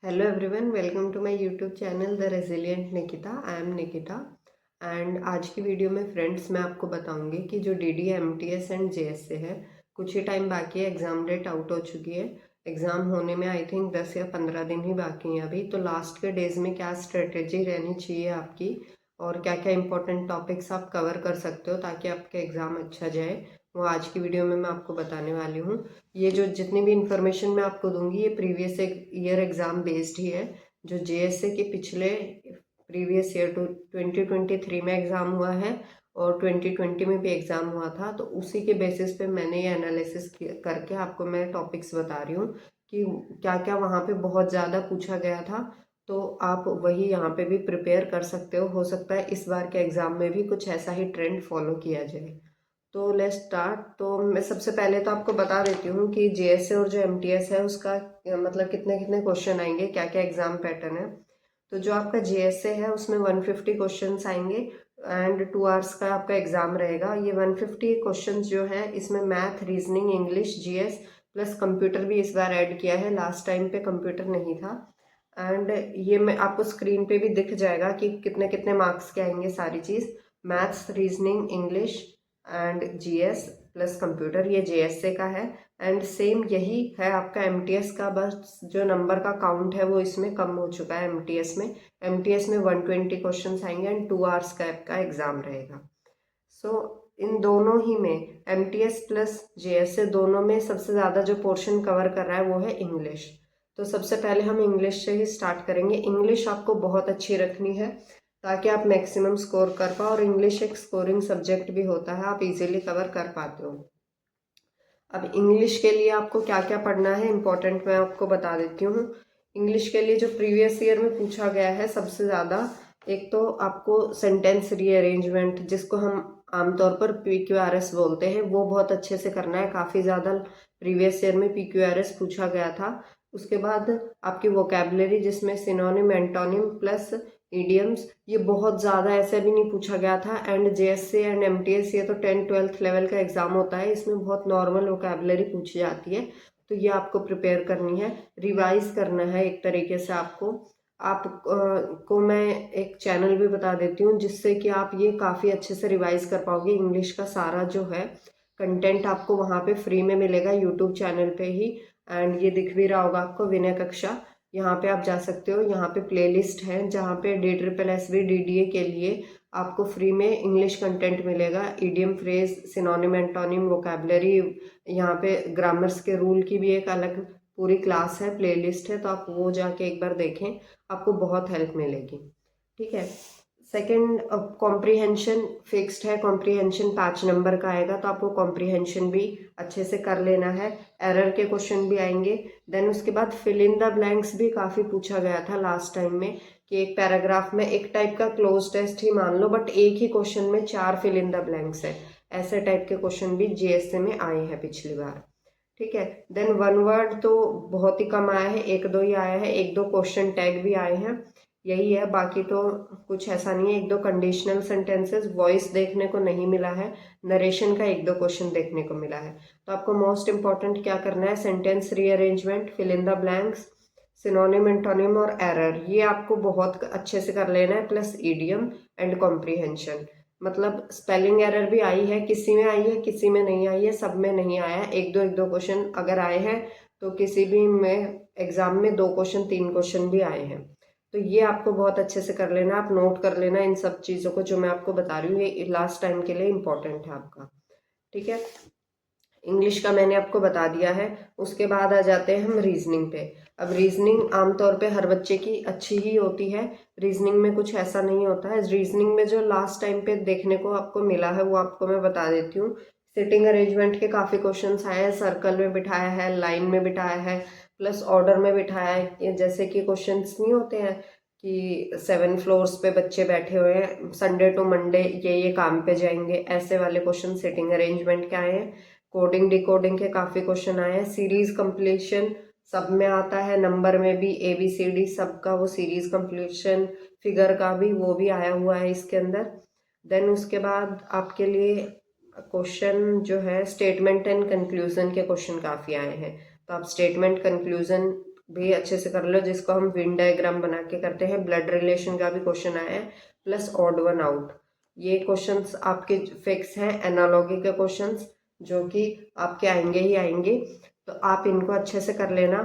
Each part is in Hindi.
Hello everyone, welcome to my YouTube channel the resilient Nikita. I am Nikita and आज की वीडियो में फ्रेंड्स मैं आपको बताऊंगी कि जो डीडी एमटीएस एंड जेएसए है, कुछ ही टाइम बाकी है। एग्ज़ाम डेट आउट हो चुकी है। एग्ज़ाम होने में आई थिंक 10 या 15 दिन ही बाकी हैं अभी। तो लास्ट के डेज़ में क्या स्ट्रेटेजी रहनी चाहिए आपकी और क्या क्या इंपॉर्टेंट टॉपिक्स आप कवर कर सकते हो ताकि आपका एग्ज़ाम अच्छा जाए, वो आज की वीडियो में मैं आपको बताने वाली हूँ। ये जो जितनी भी इंफॉर्मेशन मैं आपको दूंगी ये प्रीवियस ईयर एग्ज़ाम बेस्ड ही है। जो जेएसए के पिछले प्रीवियस ईयर 2023 में एग्ज़ाम हुआ है और 2020 में भी एग्ज़ाम हुआ था, तो उसी के बेसिस पे मैंने ये एनालिसिस करके आपको मैं टॉपिक्स बता रही हूँ कि क्या क्या वहाँ पे बहुत ज़्यादा पूछा गया था। तो आप वही यहाँ पे भी प्रिपेयर कर सकते हो सकता है इस बार के एग्ज़ाम में भी कुछ ऐसा ही ट्रेंड फॉलो किया जाए। तो लेट्स स्टार्ट। तो मैं सबसे पहले तो आपको बता देती हूँ कि जेएसए और जो एमटीएस है उसका मतलब कितने कितने क्वेश्चन आएंगे, क्या क्या एग्जाम पैटर्न है। तो जो आपका जेएसए है उसमें 150 क्वेश्चंस आएंगे एंड 2 आवर्स का आपका एग्जाम रहेगा। ये 150 क्वेश्चंस जो है इसमें math, reasoning, English, GS plus computer भी इस बार ऐड किया है। लास्ट टाइम पे कंप्यूटर नहीं था। एंड ये मैं आपको स्क्रीन पे भी दिख जाएगा कि कितने कितने मार्क्स के आएंगे सारी चीज़। Maths, reasoning, English and GS plus computer, ये जेएसए का है। एंड सेम यही है आपका एमटीएस का, बस जो नंबर का काउंट है वो इसमें कम हो चुका है। एमटीएस में 120 क्वेश्चंस आएंगे एंड 2 आवर्स का आपका एग्जाम रहेगा। सो इन दोनों ही में एमटीएस प्लस जेएसए दोनों में सबसे ज़्यादा जो पोर्शन कवर कर रहा है वो है इंग्लिश। तो सबसे पहले हम इंग्लिश से ही स्टार्ट करेंगे। इंग्लिश आपको बहुत अच्छी रखनी है ताकि आप मैक्सिमम स्कोर कर पाओ, और इंग्लिश एक स्कोरिंग सब्जेक्ट भी होता है, आप इजीली कवर कर पाते हो। अब इंग्लिश के लिए आपको क्या क्या पढ़ना है इंपॉर्टेंट मैं आपको बता देती हूँ। इंग्लिश के लिए जो प्रीवियस ईयर में पूछा गया है सबसे ज़्यादा, एक तो आपको सेंटेंस रीअरेंजमेंट, जिसको हम आमतौर पर PQRS बोलते हैं, वो बहुत अच्छे से करना है। काफ़ी ज़्यादा प्रीवियस ईयर में PQRS पूछा गया था। उसके बाद आपकी वोकेबलरी, जिसमें सिनोनिम, एंटोनिम प्लस ईडियम्स, ये बहुत ज़्यादा ऐसे भी नहीं पूछा गया था। एंड जेएससी एंड एमटीएस ये तो 10th-12th लेवल का एग्जाम होता है, इसमें बहुत नॉर्मल वोकेबलरी पूछी जाती है। तो ये आपको प्रिपेयर करनी है, रिवाइज करना है एक तरीके से आपको। आप को मैं एक चैनल भी बता देती हूँ जिससे कि आप ये काफ़ी अच्छे से रिवाइज कर पाओगे। इंग्लिश का सारा जो है कंटेंट आपको वहाँ पे फ्री में मिलेगा यूट्यूब चैनल पे ही। एंड ये दिख भी रहा होगा आपको, विनय कक्षा, यहाँ पे आप जा सकते हो। यहाँ पे प्लेलिस्ट है जहाँ पे DSSB DDA के लिए आपको फ्री में इंग्लिश कंटेंट मिलेगा। Idiom, phrase, synonym, antonym, vocabulary, यहाँ पे ग्रामर्स के रूल की भी एक अलग पूरी क्लास है, प्लेलिस्ट है, तो आप वो जाके एक बार देखें, आपको बहुत हेल्प मिलेगी। ठीक है। सेकंड, कॉम्प्रीहेंशन फिक्स्ड है। कॉम्प्रीहेंशन 5 नंबर का आएगा, तो आपको कॉम्प्रीहेंशन भी अच्छे से कर लेना है। एरर के क्वेश्चन भी आएंगे। देन उसके बाद फिल इन द ब्लैंक्स भी काफ़ी पूछा गया था लास्ट टाइम में, कि एक पैराग्राफ में एक टाइप का क्लोज टेस्ट ही मान लो, बट एक ही क्वेश्चन में 4 फिल इन द ब्लैंक्स है। ऐसे टाइप के क्वेश्चन भी जीएसए में आए हैं पिछली बार। ठीक है। देन वन वर्ड तो बहुत ही कम आया है, एक दो ही आया है। एक दो क्वेश्चन टैग भी आए हैं, यही है। बाकी तो कुछ ऐसा नहीं है। एक दो कंडीशनल सेंटेंसेस, वॉइस देखने को नहीं मिला है। नरेशन का एक दो क्वेश्चन देखने को मिला है। तो आपको मोस्ट इंपॉर्टेंट क्या करना है, sentence rearrangement, fill in the blanks, synonym, antonym और एरर, ये आपको बहुत अच्छे से कर लेना है, प्लस ईडियम एंड कॉम्प्रीहेंशन। मतलब स्पेलिंग एरर भी आई है, किसी में आई है किसी में नहीं आई है, सब में नहीं आया है। एक दो क्वेश्चन अगर आए हैं तो किसी भी में एग्जाम में 2 क्वेश्चन 3 क्वेश्चन भी आए हैं। तो ये आपको बहुत अच्छे से कर लेना, आप नोट कर लेना इन सब चीज़ों को जो मैं आपको बता रही हूँ, ये लास्ट टाइम के लिए इम्पोर्टेंट है आपका। ठीक है। इंग्लिश का मैंने आपको बता दिया है। उसके बाद आ जाते हैं हम रीजनिंग पे। अब रीजनिंग आमतौर पे हर बच्चे की अच्छी ही होती है, रीजनिंग में कुछ ऐसा नहीं होता है। रीजनिंग में जो लास्ट टाइम पे देखने को आपको मिला है वो आपको मैं बता देती हूँ। सिटिंग अरेंजमेंट के काफ़ी क्वेश्चंस आए हैं, सर्कल में बिठाया है, लाइन में बिठाया है, प्लस ऑर्डर में बिठाया है। जैसे कि क्वेश्चंस नहीं होते हैं कि 7 फ्लोर्स पे बच्चे बैठे हुए हैं, संडे टू मंडे ये काम पे जाएंगे, ऐसे वाले क्वेश्चन सिटिंग अरेंजमेंट के आए हैं। कोडिंग डिकोडिंग के काफ़ी क्वेश्चन आए हैं। सीरीज कंप्लीशन सब में आता है, नंबर में भी, ABCD सबका वो सीरीज कंप्लीशन, फिगर का भी वो भी आया हुआ है इसके अंदर। देन उसके बाद आपके लिए क्वेश्चन जो है स्टेटमेंट एंड कंक्लूजन के क्वेश्चन काफ़ी आए हैं। तो आप स्टेटमेंट कंक्लूजन भी अच्छे से कर लो, जिसको हम वेन डायग्राम बना के करते हैं। ब्लड रिलेशन का भी क्वेश्चन आया है, प्लस ऑड वन आउट। ये क्वेश्चंस आपके फिक्स हैं, एनालॉगी के क्वेश्चंस जो कि आपके आएंगे ही आएंगे, तो आप इनको अच्छे से कर लेना।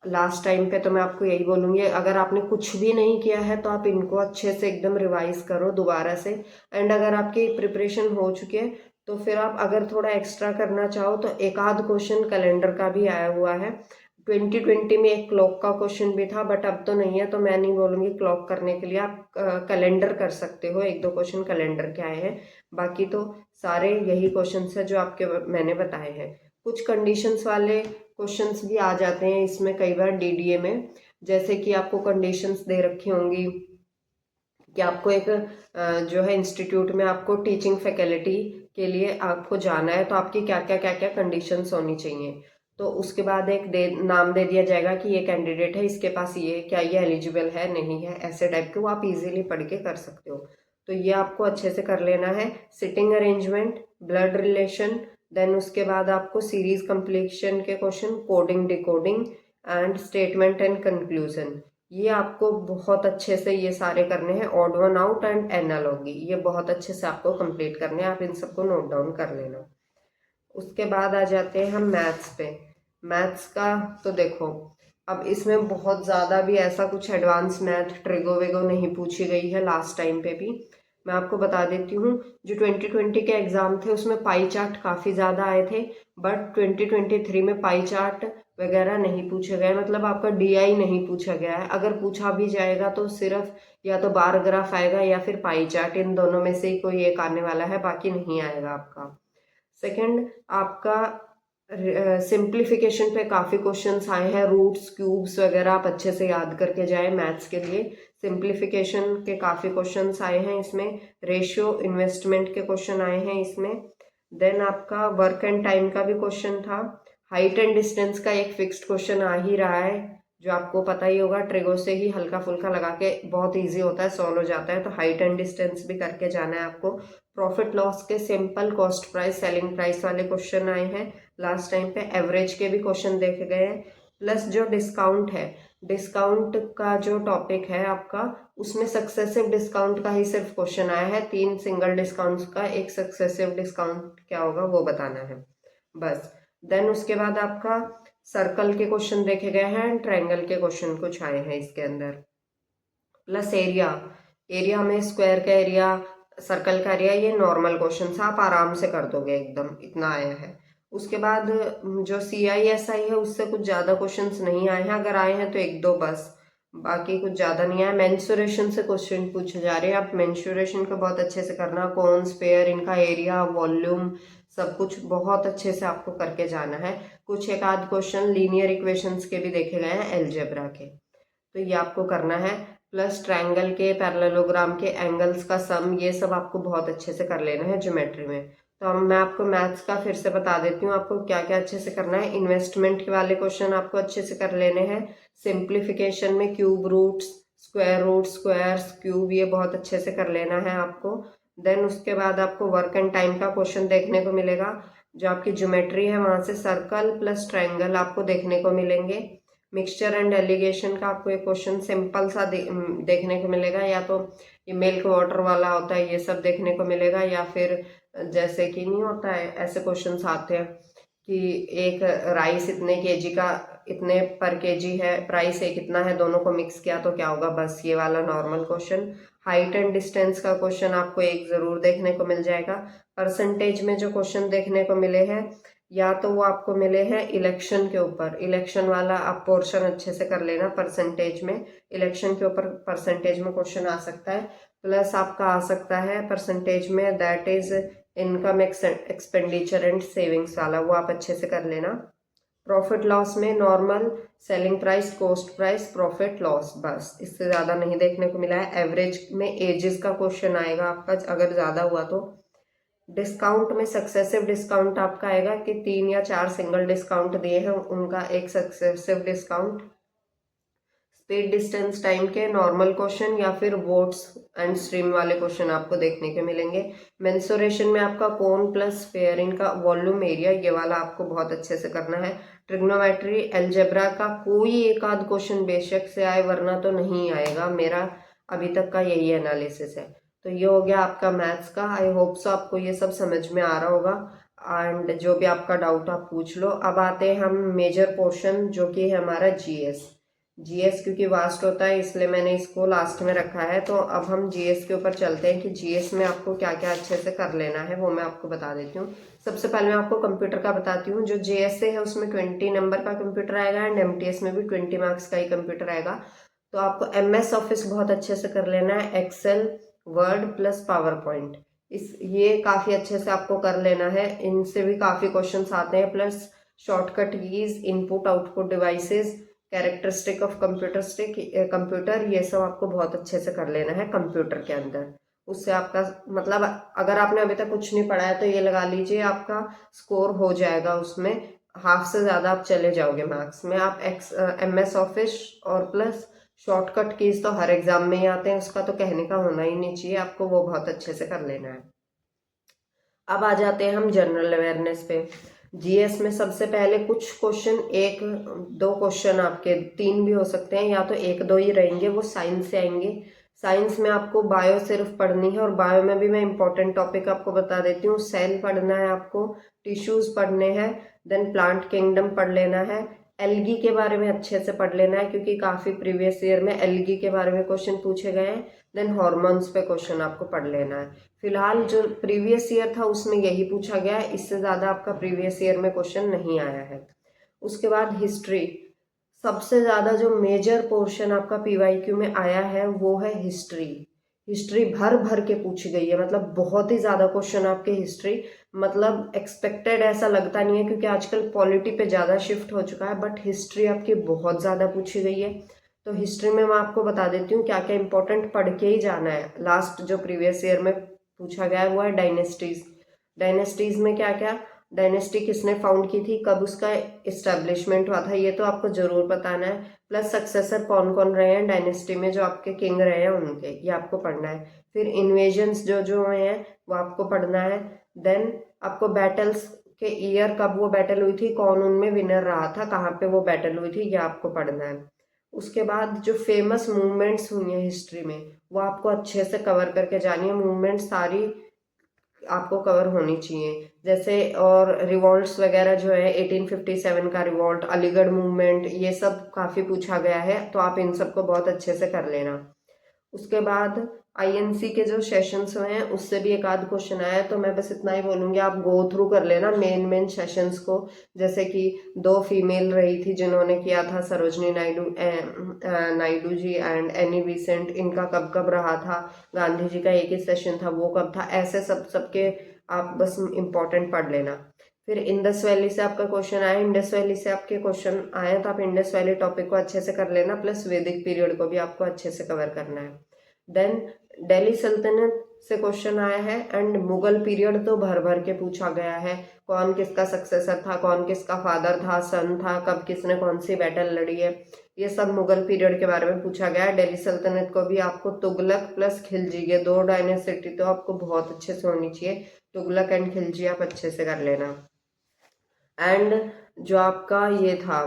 लास्ट टाइम पे तो मैं आपको यही बोलूँगी, अगर आपने कुछ भी नहीं किया है तो आप इनको अच्छे से एकदम रिवाइज करो दोबारा से। एंड अगर आपकी प्रिपरेशन हो चुकी है तो फिर आप अगर थोड़ा एक्स्ट्रा करना चाहो तो एक आध क्वेश्चन कैलेंडर का भी आया हुआ है। 2020 में एक क्लॉक का क्वेश्चन भी था, बट अब तो नहीं है, तो मैं नहीं बोलूँगी क्लॉक करने के लिए। आप कैलेंडर कर सकते हो, एक दो क्वेश्चन कैलेंडर के आए हैं, बाकी तो सारे यही क्वेश्चन है जो आपके मैंने बताए हैं। कुछ कंडीशंस वाले क्वेश्चंस भी आ जाते हैं इसमें कई बार डीडीए में, जैसे कि आपको कंडीशंस दे रखी होंगी कि आपको एक जो है इंस्टीट्यूट में आपको टीचिंग फैकल्टी के लिए आपको जाना है, तो आपकी क्या क्या कंडीशंस होनी चाहिए। तो उसके बाद एक नाम दे दिया जाएगा कि ये कैंडिडेट है, इसके पास ये, क्या ये एलिजिबल है नहीं है, ऐसे टाइप के वो आप इजीली पढ़ के कर सकते हो। तो ये आपको अच्छे से कर लेना है। Sitting arrangement, blood relation, then उसके बाद आपको सीरीज कंप्लीशन के question, coding decoding and statement and conclusion, ये आपको बहुत अच्छे से ये सारे करने हैं। Odd one out and analogy, ये बहुत अच्छे से आपको कंप्लीट करने हैं, आप इन सबको नोट डाउन कर लेना। उसके बाद आ जाते हैं हम मैथ्स पे। मैथ्स का तो देखो, अब इसमें बहुत ज़्यादा भी ऐसा कुछ एडवांस मैथ ट्रिगो वेगो नहीं पूछी गई है। लास्ट टाइम पे भी मैं आपको बता देती हूँ, जो 2020 के एग्ज़ाम थे उसमें पाई चार्ट काफ़ी ज़्यादा आए थे, बट 2023 में पाई चार्ट वगैरह नहीं पूछे गए, मतलब आपका डीआई नहीं पूछा गया है। अगर पूछा भी जाएगा तो सिर्फ या तो बार ग्राफ आएगा या फिर पाई चार्ट, इन दोनों में से ही कोई एक आने वाला है, बाकी नहीं आएगा आपका। सेकंड, आपका सिंप्लीफिकेशन पे काफ़ी क्वेश्चंस आए हैं, रूट्स क्यूब्स वगैरह आप अच्छे से याद करके जाए मैथ्स के लिए। सिंप्लीफिकेशन के काफ़ी क्वेश्चंस आए हैं इसमें, रेशियो इन्वेस्टमेंट के क्वेश्चन आए हैं इसमें। देन आपका वर्क एंड टाइम का भी क्वेश्चन था। हाइट एंड डिस्टेंस का एक फिक्स्ड क्वेश्चन आ ही रहा है, जो आपको पता ही होगा, ट्रिगो से ही हल्का फुल्का लगा के बहुत ईजी होता है, सॉल्व हो जाता है, तो हाइट एंड डिस्टेंस भी करके जाना है आपको। प्रॉफिट लॉस के simple cost price selling price वाले क्वेश्चन आए हैं लास्ट टाइम पे। एवरेज के भी क्वेश्चन देखे गए हैं, प्लस जो डिस्काउंट है, डिस्काउंट का जो टॉपिक है आपका, उसमें सक्सेसिव डिस्काउंट का ही सिर्फ क्वेश्चन आया है। 3 सिंगल डिस्काउंट्स का एक सक्सेसिव डिस्काउंट क्या होगा वो बताना है बस। देन उसके बाद आपका सर्कल के क्वेश्चन देखे गए हैं, ट्रायंगल के क्वेश्चन कुछ आए हैं इसके अंदर, प्लस एरिया। एरिया में स्क्वायर का एरिया, सर्कल का एरिया, ये नॉर्मल क्वेश्चन आप आराम से कर दोगे एकदम, इतना आया है। उसके बाद जो CISI है उससे कुछ ज़्यादा क्वेश्चंस नहीं आए हैं, अगर आए हैं तो एक दो बस, बाकी कुछ ज़्यादा नहीं आया। मेंसुरेशन से क्वेश्चन पूछे जा रहे हैं, आप मेंसुरेशन को बहुत अच्छे से करना, कौन स्पेयर, इनका एरिया, वॉल्यूम, सब कुछ बहुत अच्छे से आपको करके जाना है। कुछ एक आध क्वेश्चन लीनियर इक्वेशंस के भी देखे गए हैं, अलजेब्रा के, तो ये आपको करना है। प्लस ट्रायंगल के, पैरेललोग्राम के एंगल्स का सम, ये सब आपको बहुत अच्छे से कर लेना है ज्योमेट्री में। तो अब मैं आपको मैथ्स का फिर से बता देती हूँ आपको क्या क्या अच्छे से करना है। इन्वेस्टमेंट के वाले क्वेश्चन आपको अच्छे से कर लेने हैं। सिंप्लीफिकेशन में cube roots, square roots, squares, cube, ये बहुत अच्छे से कर लेना है आपको। देन उसके बाद आपको वर्क एंड टाइम का क्वेश्चन देखने को मिलेगा, जो आपकी ज्योमेट्री है वहाँ से सर्कल प्लस ट्रायंगल आपको देखने को मिलेंगे। मिक्सचर एंड एलिगेशन का आपको एक क्वेश्चन सिंपल सा देखने को मिलेगा, या तो ये मिल्क वाटर वाला होता है, ये सब देखने को मिलेगा, या फिर जैसे कि नहीं होता है, ऐसे क्वेश्चंस आते हैं कि एक राइस इतने केजी का, इतने पर केजी है, प्राइस एक इतना है, दोनों को मिक्स किया तो क्या होगा, बस ये वाला normal question. Height and distance का क्वेश्चन आपको एक ज़रूर देखने को मिल जाएगा। परसेंटेज में जो क्वेश्चन देखने को मिले हैं, या तो वो आपको मिले हैं इलेक्शन के ऊपर, इलेक्शन वाला आप पोर्शन अच्छे से कर लेना। परसेंटेज में, इलेक्शन के ऊपर परसेंटेज में क्वेश्चन आ सकता है। प्लस आपका आ सकता है परसेंटेज में, that is income expenditure and savings वाला, वो आप अच्छे से कर लेना। प्रॉफिट लॉस में normal, selling price, cost price, profit loss, बस, इससे ज़्यादा नहीं देखने को मिला है। एवरेज में एजेस का क्वेश्चन आएगा आपका अगर ज़्यादा हुआ तो। डिस्काउंट में सक्सेसिव डिस्काउंट आपका आएगा कि 3 या 4 सिंगल डिस्काउंट दिए हैं, उनका एक successive discount. Speed distance time के नॉर्मल क्वेश्चन या फिर वोट्स एंड स्ट्रीम वाले क्वेश्चन आपको देखने के मिलेंगे। मेंसुरेशन में आपका कोन प्लस स्फीयर, इनका वॉल्यूम एरिया, ये वाला आपको बहुत अच्छे से करना है। ट्रिग्नोमेट्री एलजेब्रा का कोई एक आध क्वेश्चन बेशक से आए, वरना तो नहीं आएगा। मेरा अभी तक का यही एनालिसिस है। तो ये हो गया आपका मैथ्स का। आई होप सो आपको ये सब समझ में आ रहा होगा एंड जो भी आपका डाउट आप पूछ लो। अब आते हैं हम मेजर पोर्शन जो कि है हमारा जीएस। जीएस क्योंकि वास्ट होता है इसलिए मैंने इसको लास्ट में रखा है। तो अब हम जीएस के ऊपर चलते हैं कि जीएस में आपको क्या क्या अच्छे से कर लेना है, वो मैं आपको बता देती हूँ। सबसे पहले मैं आपको कंप्यूटर का बताती हूँ। जो जीएसए है उसमें 20 नंबर का कंप्यूटर आएगा एंड एमटीएस में भी 20 मार्क्स का ही कंप्यूटर आएगा। तो आपको एमएस ऑफिस बहुत अच्छे से कर लेना है, Excel, Word plus PowerPoint, ये काफ़ी अच्छे से आपको कर लेना है। इनसे भी काफ़ी क्वेश्चंस आते हैं। Plus shortcut keys, input output devices, characteristic of computer, ये सब आपको बहुत अच्छे से कर लेना है कंप्यूटर के अंदर। उससे आपका मतलब अगर आपने अभी तक कुछ नहीं पढ़ा है तो ये लगा लीजिए आपका स्कोर हो जाएगा, उसमें हाफ से ज़्यादा आप चले जाओगे मार्क्स में। आप एमएस ऑफिस और प्लस शॉर्टकट कीज तो हर एग्जाम में ही आते हैं, उसका तो कहने का होना ही नहीं चाहिए, आपको वो बहुत अच्छे से कर लेना है। अब आ जाते हैं हम जनरल अवेयरनेस पे। जीएस में सबसे पहले कुछ क्वेश्चन, एक दो क्वेश्चन, आपके तीन भी हो सकते हैं या तो एक दो ही रहेंगे, वो साइंस से आएंगे। साइंस में आपको बायो सिर्फ पढ़नी है और बायो में भी मैं इंपॉर्टेंट टॉपिक आपको बता देती हूँ। सेल पढ़ना है आपको, टिश्यूज पढ़ने हैं, देन प्लांट किंगडम पढ़ लेना है, एल्गी के बारे में अच्छे से पढ़ लेना है क्योंकि काफ़ी प्रीवियस ईयर में एल्गी के बारे में क्वेश्चन पूछे गए हैं। देन हॉर्मोन्स पे क्वेश्चन आपको पढ़ लेना है। फिलहाल जो प्रीवियस ईयर था उसमें यही पूछा गया है, इससे ज़्यादा आपका प्रीवियस ईयर में क्वेश्चन नहीं आया है। उसके बाद हिस्ट्री, सबसे ज़्यादा जो मेजर पोर्शन आपका पीवाईक्यू में आया है वो है हिस्ट्री। हिस्ट्री भर भर के पूछी गई है, मतलब बहुत ही ज़्यादा क्वेश्चन आपके हिस्ट्री, मतलब एक्सपेक्टेड ऐसा लगता नहीं है क्योंकि आजकल पॉलिटी पे ज़्यादा शिफ्ट हो चुका है, बट हिस्ट्री आपकी बहुत ज़्यादा पूछी गई है। तो हिस्ट्री में मैं आपको बता देती हूँ क्या क्या इंपॉर्टेंट पढ़ के ही जाना है। लास्ट जो प्रीवियस ईयर में पूछा गया है वो है डायनेस्टीज। डायनेस्टीज में क्या क्या, डायनेस्टी किसने फाउंड की थी, कब उसका इस्टेब्लिशमेंट हुआ था, ये तो आपको जरूर बताना है। प्लस सक्सेसर कौन कौन रहे हैं डायनेस्टी में, जो आपके किंग रहे हैं उनके, ये आपको पढ़ना है। फिर इन्वेजन्स जो जो हुए हैं वो आपको पढ़ना है। देन आपको बैटल्स के ईयर, कब वो बैटल हुई थी, कौन उनमें विनर रहा था, कहाँ पे वो बैटल हुई थी, ये आपको पढ़ना है। उसके बाद जो फेमस मूवमेंट्स हुई हैं हिस्ट्री में वो आपको अच्छे से कवर करके जानी है। मूवमेंट सारी आपको कवर होनी चाहिए, जैसे और रिवॉल्ट्स वगैरह जो है 1857 का रिवॉल्ट, अलीगढ़ मूवमेंट, ये सब काफ़ी पूछा गया है, तो आप इन सबको बहुत अच्छे से कर लेना। उसके बाद आईएनसी के जो सेशंस हुए हैं उससे भी एक आध क्वेश्चन आया है, तो मैं बस इतना ही बोलूँगी, आप गो थ्रू कर लेना मेन मेन सेशंस को। जैसे कि दो फीमेल रही थी जिन्होंने किया था, Sarojini Naidu ji and Annie Besant, इनका कब कब रहा था, गांधी जी का एक ही सेशन था वो कब था, ऐसे सबके आप बस इम्पोर्टेंट पढ़ लेना। फिर इंडस वैली से आपका क्वेश्चन आया, इंडस वैली से आपके क्वेश्चन आए तो आप इंडस वैली टॉपिक को अच्छे से कर लेना, प्लस वैदिक पीरियड को भी आपको अच्छे से कवर करना है। देन दिल्ली सल्तनत से क्वेश्चन आया है एंड मुगल पीरियड तो भर भर के पूछा गया है, कौन किसका सक्सेसर था, कौन किसका फादर था, सन था, कब किसने कौन सी बैटल लड़ी है, ये सब मुगल पीरियड के बारे में पूछा गया है। दिल्ली सल्तनत को भी आपको तुगलक प्लस खिलजी, ये दो डायनेसिटी तो आपको बहुत अच्छे से होनी चाहिए, तुगलक एंड खिलजी आप अच्छे से कर लेना। एंड जो आपका ये था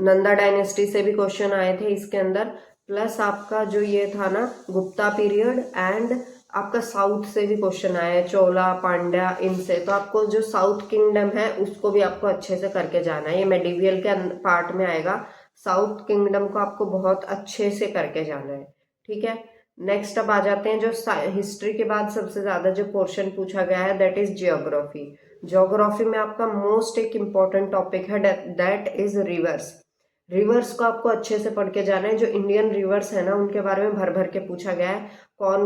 नंदा डायनेस्टी से भी क्वेश्चन आए थे इसके अंदर, प्लस आपका जो ये था ना गुप्ता पीरियड, एंड आपका साउथ से भी क्वेश्चन आया है, चोला पांड्या इनसे, तो आपको जो साउथ किंगडम है उसको भी आपको अच्छे से करके जाना है, ये मेडिवियल के पार्ट में आएगा। साउथ किंगडम को आपको बहुत अच्छे से करके जाना है, ठीक है। नेक्स्ट अब आ जाते हैं जो हिस्ट्री के बाद सबसे ज़्यादा जो पोर्शन पूछा गया है, दैट इज जियोग्राफी। ज्योग्राफी में आपका मोस्ट एक इम्पॉर्टेंट टॉपिक है, दैट इज रिवर्स। रिवर्स को आपको अच्छे से पढ़ के जाना है। जो इंडियन रिवर्स है ना उनके बारे में भर भर के पूछा गया है, कौन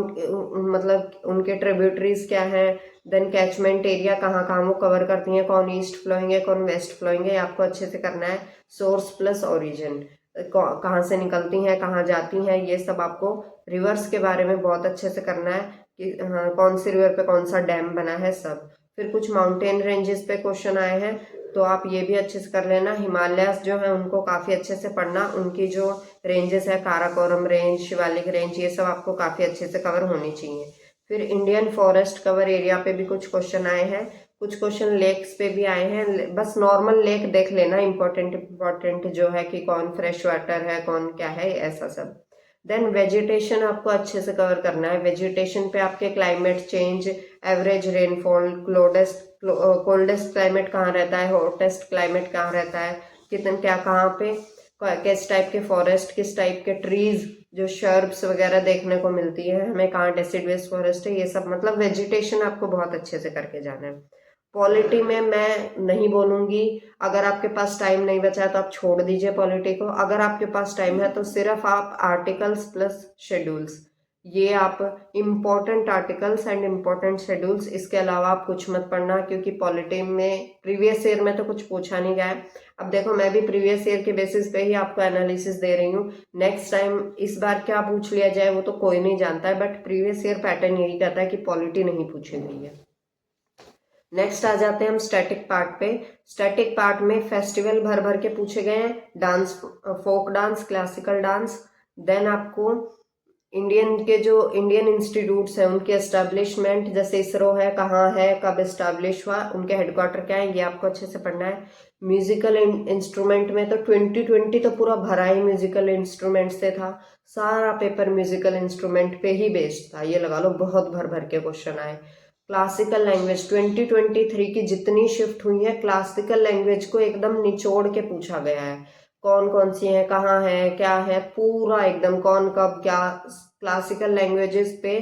मतलब उनके ट्रिब्यूटरीज क्या है, देन कैचमेंट एरिया कहाँ कहाँ वो कवर करती हैं, कौन ईस्ट फ्लोइंग है कौन वेस्ट फ्लोइंग है, आपको अच्छे से करना है। सोर्स प्लस ओरिजिन, कहाँ से निकलती हैं कहाँ जाती हैं, ये सब आपको रिवर्स के बारे में बहुत अच्छे से करना है कि हाँ कौन सी रिवर पे कौन सा डैम बना है सब। फिर कुछ माउंटेन रेंजेस पे क्वेश्चन आए हैं, तो आप ये भी अच्छे से कर लेना। हिमालयास जो है उनको काफ़ी अच्छे से पढ़ना, उनकी जो रेंजेस है काराकोरम रेंज, शिवालिक रेंज, ये सब आपको काफ़ी अच्छे से कवर होनी चाहिए। फिर इंडियन फॉरेस्ट कवर एरिया पे भी कुछ क्वेश्चन आए हैं, कुछ क्वेश्चन लेक्स पे भी आए हैं। बस नॉर्मल लेक देख लेना, इंपॉर्टेंट जो है कि कौन फ्रेश वाटर है, कौन क्या है, ऐसा सब। देन वेजिटेशन आपको अच्छे से कवर करना है। वेजिटेशन पे आपके climate change, average rainfall, coldest climate कहाँ रहता है, हॉटेस्ट क्लाइमेट कहाँ रहता है, कितने क्या कहाँ पे किस टाइप के फॉरेस्ट, किस टाइप के ट्रीज, जो शर्ब्स वगैरह देखने को मिलती है हमें, कहाँ डेसिडुअस फॉरेस्ट है, ये सब मतलब वेजिटेशन आपको बहुत अच्छे से करके जाना है। पॉलिटी में मैं नहीं बोलूंगी, अगर आपके पास टाइम नहीं बचा है तो आप छोड़ दीजिए पॉलिटी को। अगर आपके पास टाइम है तो सिर्फ आप आर्टिकल्स प्लस शेड्यूल्स, ये आप important articles and important schedules, इसके अलावा आप कुछ मत पढ़ना, क्योंकि पॉलिटी में प्रीवियस ईयर में तो कुछ पूछा नहीं गया है। अब देखो मैं भी प्रीवियस ईयर के बेसिस पे ही आपको एनालिसिस दे रही हूँ। नेक्स्ट टाइम इस बार क्या पूछ लिया जाए वो तो कोई नहीं जानता है, बट प्रीवियस ईयर पैटर्न यही कहता है कि पॉलिटी नहीं पूछी गई है। नेक्स्ट आ जाते हैं हम स्टैटिक पार्ट पे। स्टैटिक पार्ट में फेस्टिवल भर भर के पूछे गए हैं, dance, folk dance, classical dance. Then आपको इंडियन के जो इंडियन इंस्टीट्यूट्स हैं उनके एस्टेब्लिशमेंट, जैसे इसरो है, कहाँ है, कब एस्टेब्लिश हुआ, उनके हेडक्वार्टर क्या है, ये आपको अच्छे से पढ़ना है। म्यूजिकल इंस्ट्रूमेंट में तो 2020 तो पूरा भरा ही म्यूजिकल इंस्ट्रूमेंट से था, सारा पेपर म्यूजिकल इंस्ट्रूमेंट पे ही बेस्ड था, ये लगा लो बहुत भर भर के क्वेश्चन आए। क्लासिकल लैंग्वेज 2023 की जितनी शिफ्ट हुई है, क्लासिकल लैंग्वेज को एकदम निचोड़ के पूछा गया है, कौन कौन सी है, कहाँ है, क्या है, पूरा एकदम कौन कब क्या, क्लासिकल लैंग्वेजेस पे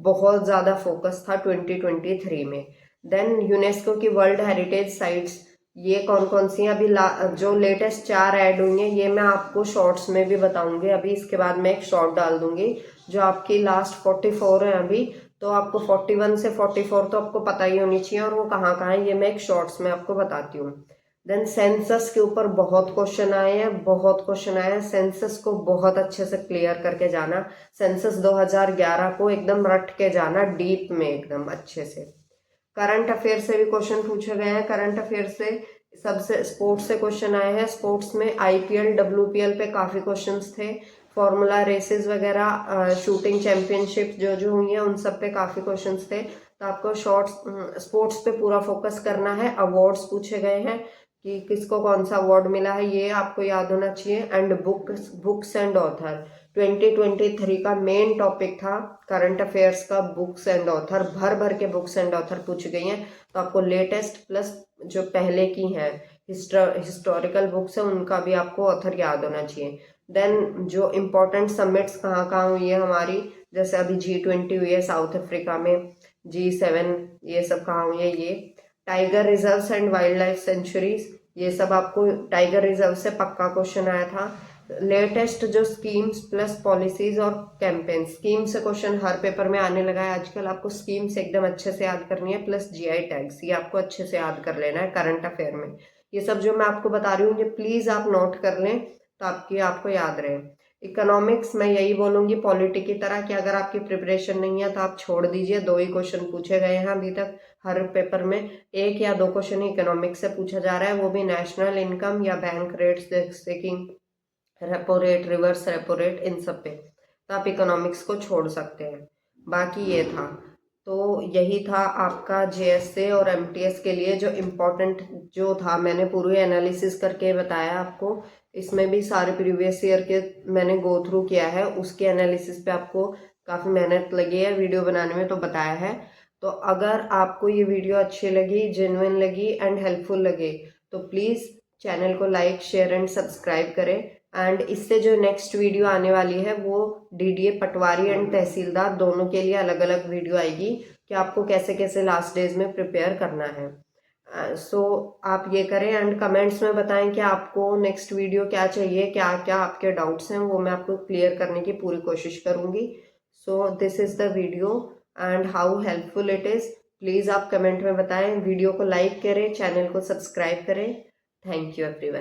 बहुत ज़्यादा फोकस था 2023 में। देन यूनेस्को की वर्ल्ड हेरिटेज साइट्स, ये कौन कौन सी हैं, अभी जो लेटेस्ट 4 ऐड हुई हैं ये मैं आपको शॉर्ट्स में भी बताऊंगी। अभी इसके बाद मैं एक शॉर्ट डाल दूंगी, जो आपकी लास्ट 44 है अभी, तो आपको 41 से 44 तो आपको पता ही होनी चाहिए, और वो कहाँ कहाँ है ये मैं एक शॉर्ट्स में आपको बताती हूँ। देन सेंसस के ऊपर बहुत क्वेश्चन आए हैं, बहुत क्वेश्चन आए हैं। सेंसस को बहुत अच्छे से क्लियर करके जाना, सेंसस 2011 को एकदम रट के जाना, डीप में एकदम अच्छे से। करंट अफेयर से भी क्वेश्चन पूछे गए हैं। करंट अफेयर से सबसे स्पोर्ट्स से क्वेश्चन आए हैं। स्पोर्ट्स में आईपीएल, डब्ल्यूपीएल पे काफ़ी क्वेश्चंस थे, फॉर्मूला रेसेस वगैरह, शूटिंग चैंपियनशिप जो जो हुई हैं उन सब पे काफ़ी क्वेश्चंस थे। तो आपको स्पोर्ट्स पे पूरा फोकस करना है। अवार्ड्स पूछे गए हैं कि किसको कौन सा अवार्ड मिला है, ये आपको याद होना चाहिए। एंड बुक्स एंड ऑथर 2023 का मेन टॉपिक था करंट अफेयर्स का, बुक्स एंड ऑथर, भर भर के बुक्स एंड ऑथर पूछी गई हैं। तो आपको लेटेस्ट प्लस जो पहले की हैं हिस्टोरिकल बुक्स है उनका भी आपको ऑथर याद होना चाहिए। देन जो इम्पोर्टेंट समिट्स कहाँ कहाँ हुई है हमारी, जैसे अभी G20 हुई है साउथ अफ्रीका में, G7, ये सब कहाँ हुई है, ये tiger reserves and wild life sanctuaries, ये सब आपको टाइगर रिजर्व से पक्का क्वेश्चन आया था। लेटेस्ट जो स्कीम्स प्लस पॉलिसीज और कैंपेन, स्कीम से क्वेश्चन हर पेपर में आने लगा है आजकल, आपको स्कीम्स एकदम अच्छे से याद करनी है, प्लस जीआई टैग्स ये आपको अच्छे से याद कर लेना है करंट अफेयर में। ये सब जो मैं आपको बता रही हूँ ये प्लीज आप नोट कर लें तो आपको याद रहे। इकोनॉमिक्स मैं यही बोलूंगी पॉलिटी की तरह कि अगर आपकी प्रिपरेशन नहीं है तो आप छोड़ दीजिए, 2 ही क्वेश्चन पूछे गए हैं अभी तक हर पेपर में, 1 या 2 क्वेश्चन ही इकोनॉमिक्स से पूछा जा रहा है, वो भी नेशनल इनकम या बैंक रेट्स, जैसे कि repo rate, reverse repo rate, इन सब पे। तो आप इकोनॉमिक्स को छोड़ सकते हैं। बाकी ये था, तो यही था आपका जेएसए और एमटीएस के लिए जो इम्पोर्टेंट जो था, मैंने पूरी एनालिसिस करके बताया आपको। इसमें भी सारे प्रीवियस ईयर के मैंने गो थ्रू किया है, उसके एनालिसिस पे आपको काफ़ी मेहनत लगी है वीडियो बनाने में, तो बताया है। तो अगर आपको ये वीडियो अच्छी लगी, जेन्युइन लगी एंड हेल्पफुल लगे तो प्लीज़ चैनल को लाइक, शेयर एंड सब्सक्राइब करें। एंड इससे जो नेक्स्ट वीडियो आने वाली है वो डीडीए पटवारी एंड तहसीलदार दोनों के लिए अलग अलग वीडियो आएगी कि आपको कैसे कैसे लास्ट डेज में प्रिपेयर करना है। सो आप ये करें एंड कमेंट्स में बताएं कि आपको नेक्स्ट वीडियो क्या चाहिए, क्या क्या आपके डाउट्स हैं, वो मैं आपको क्लियर करने की पूरी कोशिश करूंगी। So this is the video and how helpful it is, please आप कमेंट में बताएं। वीडियो को लाइक करें, चैनल को सब्सक्राइब करें। Thank you everyone.